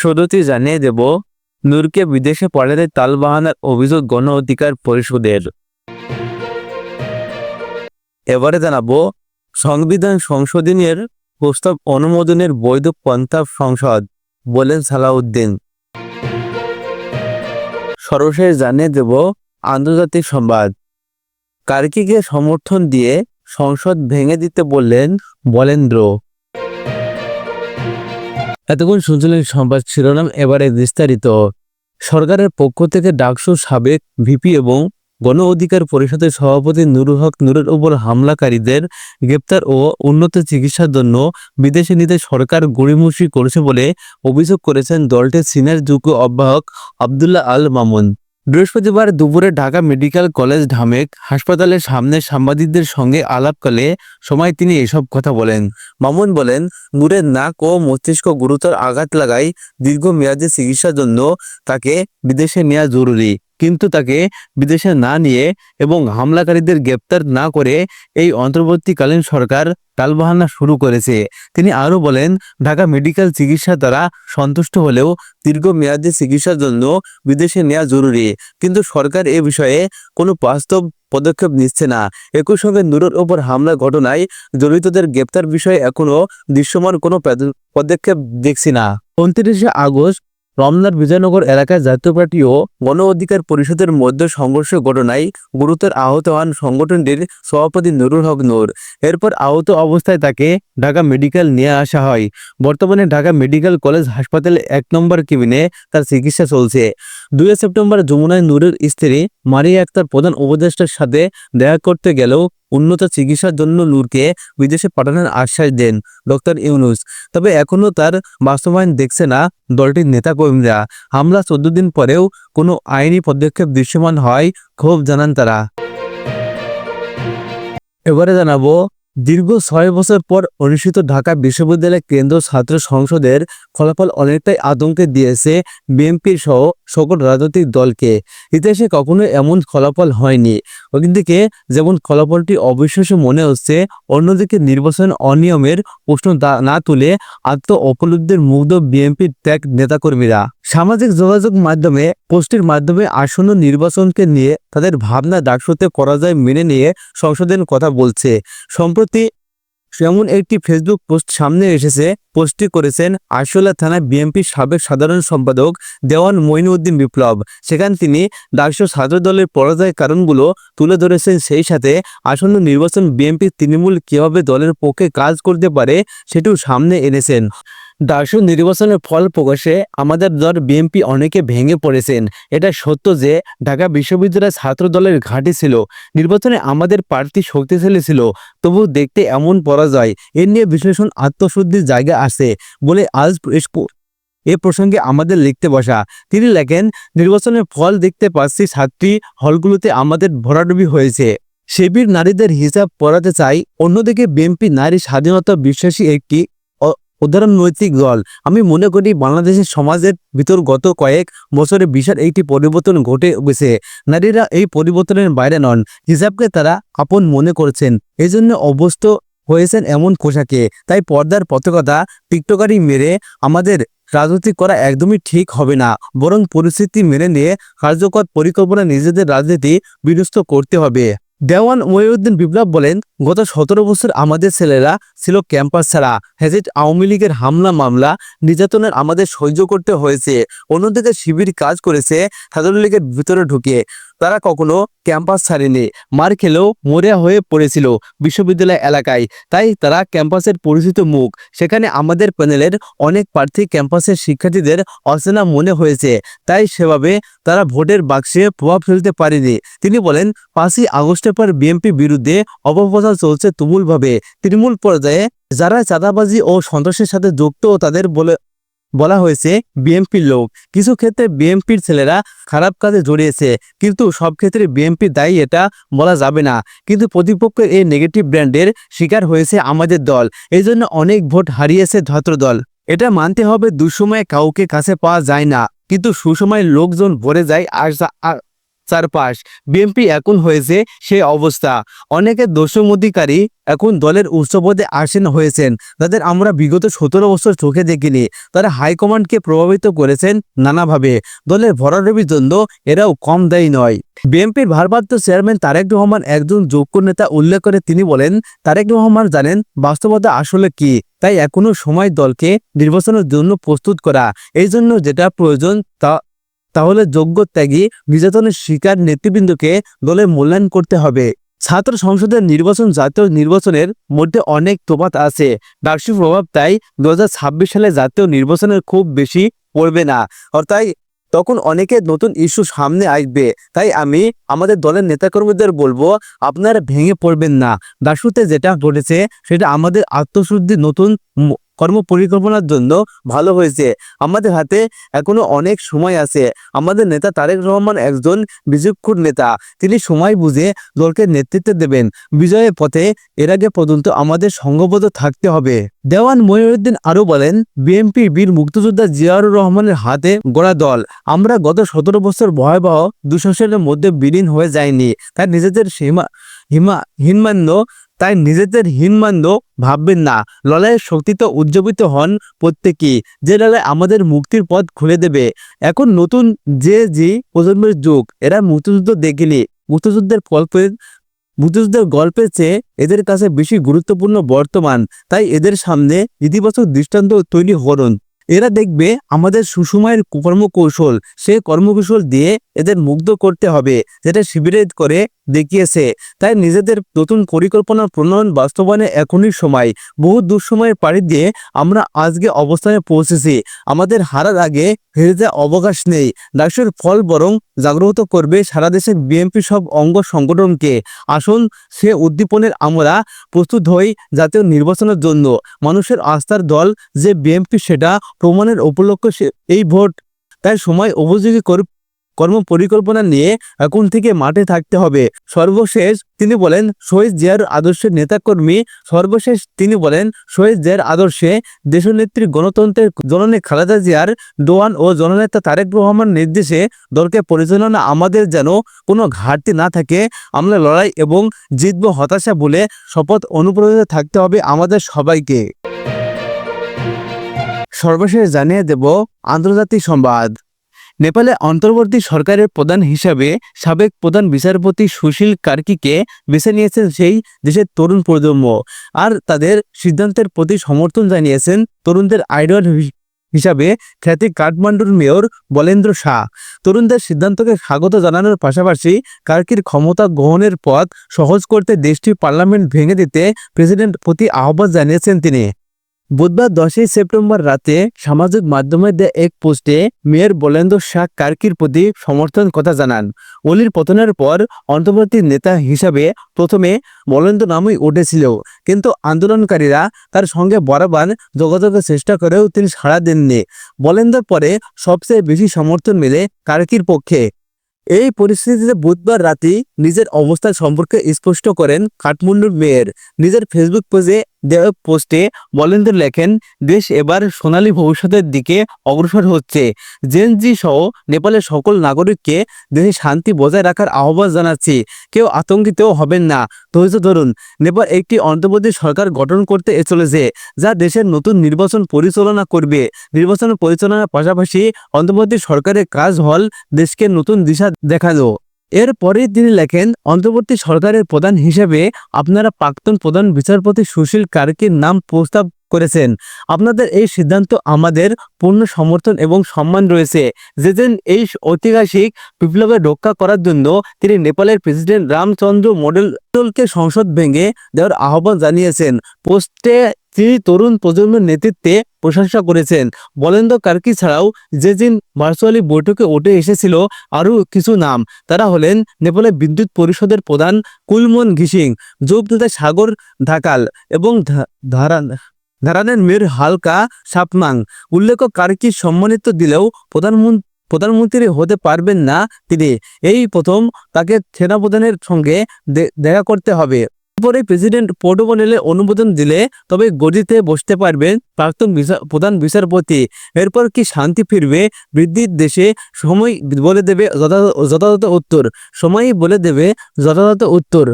শুরুতেই জানিয়ে দেব, নূরকে বিদেশে পাঠাতে তালবাহানার অভিযোগ গণ অধিকার পরিষদের। এবারে জানাবো, সংবিধান সংশোধনের প্রস্তাব অনুমোদনের বৈধ পন্থা সংসদ, বলেন সালাউদ্দিন। সর্বশেষ জানিয়ে দেব আন্তর্জাতিক সংবাদ, কার্কিকে সমর্থন দিয়ে সংসদ ভেঙে দিতে বললেন বলেন্দ্র। এতক্ষণ শুনছিলেন সংবাদ শিরোনাম, এবারে বিস্তারিত। সরকারের পক্ষ থেকে ডাকসুর সাবেক ভিপি এবং গণ অধিকার পরিষদের সভাপতি নুরুল হক নূরের উপর হামলাকারীদের গ্রেপ্তার ও উন্নত চিকিৎসার জন্য বিদেশে নিতে সরকার গড়িমসি করেছে বলে অভিযোগ করেছেন দলটির সিনিয়র যুগ্ম আহ্বায়ক আবদুল্লাহ আল মামুন। বৃহস্পতিবার দুপুরে ঢাকা মেডিকেল কলেজ ঢামেক হাসপাতালের সামনে সাংবাদিকদের সঙ্গে আলাপকালে সময় তিনি এসব কথা বলেন। মামুন বলেন, নূরের নাক ও মস্তিষ্ক গুরুতর আঘাত লাগায় দীর্ঘমেয়াদী চিকিৎসার জন্য তাকে বিদেশে নেওয়া জরুরি, কিন্তু তাকে বিদেশে না নিয়ে এবং হামলাকারীদের গ্রেপ্তার না করে এই অন্তর্বর্তীকালীন সরকার টালবাহানা শুরু করেছে। তিনি আরও বলেন, ঢাকা মেডিকেল চিকিৎসা দ্বারা সন্তুষ্ট হলেও দীর্ঘমেয়াদী চিকিৎসার জন্য বিদেশে নেওয়া জরুরি, কিন্তু সরকার এ বিষয়ে কোনো বাস্তব পদক্ষেপ নিচ্ছে না। একই সঙ্গে নূরের ওপর হামলার ঘটনায় জড়িতদের গ্রেপ্তার বিষয়ে এখনও দৃশ্যমান কোনো পদক্ষেপ দেখছি না। 29শে আগস্ট রমনার বিজয়নগর এলাকায় জাতীয় পার্টি ও গণ অধিকার পরিষদের মধ্যে সংঘর্ষের ঘটনায় গুরুতর আহত হন সংগঠনটির সভাপতি নুরুল হক নূর। এরপর আহত অবস্থায় তাকে ঢাকা মেডিকেল নিয়ে আসা হয়। বর্তমানে ঢাকা মেডিকেল কলেজ হাসপাতালে 1 নম্বর কেবিনে তার চিকিৎসা চলছে। 2 সেপ্টেম্বর যমুনায় নূরের স্ত্রী মারিয়া আক্তার প্রধান উপদেষ্টার সাথে দেখা করতে গেলেও উন্নত চিকিৎসার জন্য নূরকে বিদেশে পাঠানোর আশ্বাস দেন ডক্টর ইউনুস। তবে এখনও তার বাস্তবায়ন দেখছে না দলটির নেতাকর্মীরা। হামলা 14 দিন পরেও কোনো আইনি পদক্ষেপ দৃশ্যমান হয় ক্ষোভ জানান তারা। এবারে জানাবো, দীর্ঘ 6 বছর পর অনুষ্ঠিত ঢাকা বিশ্ববিদ্যালয় কেন্দ্রীয় ছাত্র সংসদের ফলাফল অনেকটাই আতঙ্কে দিয়েছে বিএনপির সহ সকল রাজনৈতিক দলকে। ইতিহাসে কখনো এমন ফলাফল হয়নি। ওদিকে যেমন ফলাফলটি অবিশ্বাস্য মনে হচ্ছে, অন্যদিকে নির্বাচন অনিয়মের প্রশ্ন না তুলে আত্ম উপলব্ধির মুগ্ধ বিএনপির ত্যাগ নেতাকর্মীরা। সামাজিক যোগাযোগ মাধ্যমে পোস্টের মাধ্যমে আসন্ন নির্বাচনকে নিয়ে তাদের ভাবনা ডাকসুতে পরাজয় মেনে নিয়ে সংশোধনের কথা বলছে। সম্প্রতি এমন একটি ফেসবুক পোস্ট সামনে এসেছে। পোস্টটি করেছেন আশুলিয়া থানা বিএনপির সাবেক সাধারণ সম্পাদক দেওয়ান মঈনুদ্দিন বিপ্লব। সেখানে তিনি ডাকসু ছাত্র দলের পরাজয়ের কারণগুলো তুলে ধরেছেন, সেই সাথে আসন্ন নির্বাচন বিএনপি তৃণমূল কীভাবে দলের পক্ষে কাজ করতে পারে সেটিও সামনে এনেছেন। ডাকসু নির্বাচনের ফল প্রকাশে আমাদের দল বিএনপি অনেকে ভেঙে পড়েছেন। এটা সত্য যে ঢাকা বিশ্ববিদ্যালয় ছাত্র দলের ঘাঁটি ছিল। নির্বাচনে আমাদের প্রার্থী শক্তিশালী ছিল, তবু দেখতে এমন পরাজয়, এ নিয়ে বিশ্লেষণ আত্মশুদ্ধির জায়গা আছে বলে আজ এ প্রসঙ্গে আমাদের লিখতে বসা। তিনি লেখেন, নির্বাচনের ফল দেখতে পাচ্ছি ছাত্রী হলগুলোতে আমাদের ভরাডুবি হয়েছে। শিবির নারীদের হিসাব পড়াতে চাই। অন্যদিকে বিএনপি নারী স্বাধীনতা বিশ্বাসী একটি উদাহরণ নৈতিক দল। আমি মনে করি বাংলাদেশের সমাজের ভিতর গত কয়েক বছরে বিশাল একটি পরিবর্তন ঘটে গেছে। নারীরা এই পরিবর্তনের বাইরে নন, হিসাবকে তারা আপন মনে করছেন, এজন্য অভ্যস্ত হয়েছেন এমন পোশাকে। তাই পর্দার পতাকা টিকটকারি মেরে আমাদের রাজনীতি করা একদমই ঠিক হবে না, বরং পরিস্থিতি মেনে নিয়ে কার্যকর পরিকল্পনা নিজেদের রাজনীতি বিন্যস্ত করতে হবে। দেওয়ান মঈনুদ্দিন বিপ্লব বলেন, গত 17 বছর আমাদের ছেলেরা ছিল ক্যাম্পাস ছাড়া। হেজিট আওয়ামী লীগের হামলা মামলা নির্যাতনের আমাদের সহ্য করতে হয়েছে। অন্যদিকে শিবির কাজ করেছে ছাত্রলীগের ভিতরে ঢুকে। তারা কখনো ক্যাম্পাস ছাড়েনি, মার খেলেও মরিয়া হয়ে পড়েছিল বিশ্ববিদ্যালয় এলাকায়। তাই তারা ক্যাম্পাসের পরিচিত মুখ। সেখানে আমাদের প্যানেলের অনেক প্রার্থী ক্যাম্পাসের শিক্ষার্থীদের অচেনা মনে হয়েছে, তাই সেভাবে তারা ভোটের বাক্সে প্রভাব ফেলতে পারেনি। তিনি বলেন, 5ই আগস্টের পর বিএনপি বিরুদ্ধে অপপ্রচার চলছে তুমুলভাবে। তৃণমূল পর্যায়ে যারা চাঁদাবাজি ও সন্ত্রাসের সাথে যুক্ত তাদের বলা হয়েছে বিএনপির লোক। কিছু ক্ষেত্রে বিএনপির ছেলেরা খারাপ কাজে জড়িয়েছে, কিন্তু সব ক্ষেত্রে বিএনপি দায়ী এটা বলা যাবে না। কিন্তু প্রতিপক্ষের এই নেগেটিভ ব্র্যান্ডের শিকার হয়েছে আমাদের দল, এই জন্য অনেক ভোট হারিয়েছে ছাত্র দল। এটা মানতে হবে, দুঃসময়ে কাউকে কাছে পাওয়া যায় না, কিন্তু সুসময়ে লোকজন ভরে যায়। আর চারপাশ। বিএনপি এখন হয়েছে সেই অবস্থা। অনেকে দোষমধিকারী এখন দলের উচ্চ পদে আসীন হয়েছেন, তাদের আমরা বিগত 17 বছর চোখে দেখিনি। তারা হাইকমান্ডকে প্রভাবিত করেছেন নানাভাবে। দলের ভরাডুবির জন্য এরাও কম দায়ী নয়। বিএনপির ভারপ্রাপ্ত চেয়ারম্যান তারেক রহমান একজন যোগ্য নেতা উল্লেখ করে তিনি বলেন, তারেক রহমান জানেন বাস্তবতা আসলে কি, তাই এখনো সময় দলকে নির্বাচনের জন্য প্রস্তুত করা। এই জন্য যেটা প্রয়োজন তাহলে যোগ্য ত্যাগী নির্যাতনের শিকার নেতৃবৃন্দকে দলে মূল্যায়ন করতে হবে। ছাত্র সংসদের নির্বাচন জাতীয় নির্বাচনের মধ্যে অনেক তফাৎ আছে। ডাকসুর প্রভাব তাই 2026 সালে জাতীয় নির্বাচনের খুব বেশি পড়বে না। অর্থাৎ তখন অনেকে নতুন ইস্যু সামনে আসবে। তাই আমি আমাদের দলের নেতাকর্মীদের বলবো, আপনারা ভেঙে পড়বেন না। ডাকসুতে যেটা ঘটেছে সেটা আমাদের আত্মশুদ্ধি, নতুন কর্ম পরিকল্পনার জন্য ভালো হয়েছে। আমাদের হাতে এখনো অনেক সময় আছে। আমাদের নেতা তারেক রহমান একজন বিচক্ষণ নেতা। তিনি সময় বুঝে দলকে নেতৃত্ব দেবেন বিজয়ের পথে। এর আগে পর্যন্ত আমাদের সংঘবদ্ধ থাকতে হবে। দেওয়ান মঈনুদ্দিন আরও বলেন, বিএনপির বীর মুক্তিযোদ্ধা জিয়াউর রহমানের হাতে গড়া দল। আমরা গত 17 বছর ভয়াবহ দুঃশাসনের মধ্যে বিলীন হয়ে যায়নি। তাই নিজেদের হীনমান্য ভাববেন না। লড়াইয়ের শক্তিতে উজ্জীবিত হন প্রত্যেকেই। যে লড়াই আমাদের মুক্তির পথ খুলে দেবে। এখন নতুন যে প্রজন্মের যুগ, এরা মুক্তিযুদ্ধ দেখেনি। মুক্তিযুদ্ধের গল্পের চেয়ে এদের কাছে বেশি গুরুত্বপূর্ণ বর্তমান। তাই এদের সামনে ইতিবাচক দৃষ্টান্ত তৈরি করুন। এরা দেখবে আমাদের সুসময়ের কর্মকৌশল। সেই কর্মকৌশল দিয়ে এদের মুগ্ধ করতে হবে, যেটা শিবিরে করে দেখিয়েছে। তাই নিজেদের নতুন পরিকল্পনা প্রণয়ন বাস্তবায়নে এখনই সময়। বহু দুঃসময়ের পাড়ি দিয়ে আমরা আজকে অবস্থানে পৌঁছেছি। আমাদের হারার আগে হেরে যাওয়ার অবকাশ নেই। ডাকসুর ফল বরং জাগ্রত করবে সারা দেশের বিএনপি সব অঙ্গ সংগঠনকে। আসুন সে উদ্দীপনের আমরা প্রস্তুত হই জাতীয় নির্বাচনের জন্য। মানুষের আস্থার দল যে বিএনপি, সেটা প্রমাণের উপলক্ষে এই ভোট। তাই সময় উপযোগী কর্ম পরিকল্পনা নিয়ে এখন থেকে মাঠে থাকতে হবে। সর্বশেষ তিনি বলেন, শহীদ জিয়ার আদর্শের নেতাকর্মী। তিনি বলেন, শহীদ জিয়ার আদর্শে দেশনেত্রী গণতন্ত্রের জননী খালেদা জিয়ার দোয়ান ও জননেতা তারেক রহমান নির্দেশে দলকে পরিচালনা আমাদের যেন কোনো ঘাটতি না থাকে। আমরা লড়াই এবং জিতব হতাশা বলে শপথ অনুপ্রাণিত থাকতে হবে আমাদের সবাইকে। সর্বশেষ জানিয়ে দেব আন্তর্জাতিক সংবাদ। নেপালে অন্তর্বর্তী সরকারের প্রধান হিসাবে সাবেক প্রধান বিচারপতি সুশীল কার্কিকে বেছে নিয়েছেন সেই দেশের তরুণ প্রজন্ম। আর তাদের সিদ্ধান্তের প্রতি সমর্থন জানিয়েছেন তরুণদের আইডল হিসাবে খ্যাতি কাঠমান্ডুর মেয়র বলেন্দ্র শাহ। তরুণদের সিদ্ধান্তকে স্বাগত জানানোর পাশাপাশি কার্কির ক্ষমতা গ্রহণের পথ সহজ করতে দেশটির পার্লামেন্ট ভেঙে দিতে প্রেসিডেন্ট প্রতি আহ্বান জানিয়েছেন তিনি। বুধবার 10 সেপ্টেম্বর রাতে সামাজিক মাধ্যমে দেয়া এক পোস্টে মেয়র বলেন্দ্র শাহ কার্কির প্রতি সমর্থন কথা জানান। অলির পতনের পর অন্তর্বর্তী নেতা হিসাবে প্রথমে বলেন্দ্র নামই উঠেছিল, কিন্তু আন্দোলনকারীরা তার সঙ্গে বরাবর যোগাযোগের চেষ্টা করেও তিনি সাড়া দেননি। বলেন্দ্রের পরে সবচেয়ে বেশি সমর্থন মেলে কার্কির পক্ষে। এই পরিস্থিতিতে বুধবার রাতে নিজের অবস্থা সম্পর্কে স্পষ্ট করেন কাঠমান্ডুর মেয়র। নিজের ফেসবুক পেজে দেওয়া পোস্টে বলেন্দ্র লেখেন, দেশ এবার সোনালী ভবিষ্যতের দিকে অগ্রসর হচ্ছে। জেনজি সহ নেপালের সকল নাগরিককে দেশে শান্তি বজায় রাখার আহ্বান জানাচ্ছি। কেউ আতঙ্কিত হবেন না, ধৈর্য ধরুন। নেপাল একটি অন্তর্বর্তী সরকার গঠন করতে চলেছে, যা দেশের নতুন নির্বাচন পরিচালনা করবে। নির্বাচন পরিচালনার পাশাপাশি অন্তর্বর্তী সরকারের কাজ হল দেশকে নতুন দিশা দেখানো। এরপরে তিনি লেখেন, অন্তর্বর্তী সরকারের প্রধান হিসেবে আপনারা প্রাক্তন প্রধান বিচারপতি সুশীল কার্কির নাম প্রস্তাব করেছেন। আপনাদের এই সিদ্ধান্ত আমাদের পূর্ণ সমর্থন এবং সম্মান রয়েছে। যেদিন এই ঐতিহাসিক বিপ্লবের রক্ষা করার জন্য তিনি নেপালের প্রেসিডেন্ট রামচন্দ্র মণ্ডলকে সংসদ ভেঙে দেওয়ার আহ্বান জানিয়েছেন। পোস্টে তিনি তরুণ প্রজন্মের নেতৃত্বে প্রশংসা করেছেন। বলেন্দ্র কার্কি ছাড়াও যেদিন ভার্চুয়ালি বৈঠকে উঠে এসেছিল আরও কিছু নাম। তারা হলেন নেপালের বিদ্যুৎ পরিষদের প্রধান কুলমন ঘিসিং, যোগ নেতা সাগর ধাকাল এবং ধারানের মেয়র হালকা সাপমাং। উল্লেখ্য, কার্কি সম্মানিত দিলেও প্রধানমন্ত্রী হতে পারবেন না তিনি। এই প্রথম তাকে সেনাপ্রধানের সঙ্গে দেখা করতে হবে। পরে প্রেসিডেন্ট পোর্টবোনেলে অনুমোদন দিলে তবে গদিতে বসতে পারবেন প্রাক্তন প্রধান বিচারপতি। এরপর কি শান্তি ফিরবে বৃদ্ধির দেশে? সময় বলে দেবে যথাযথ উত্তর। সময়ই বলে দেবে যথাযথ উত্তর।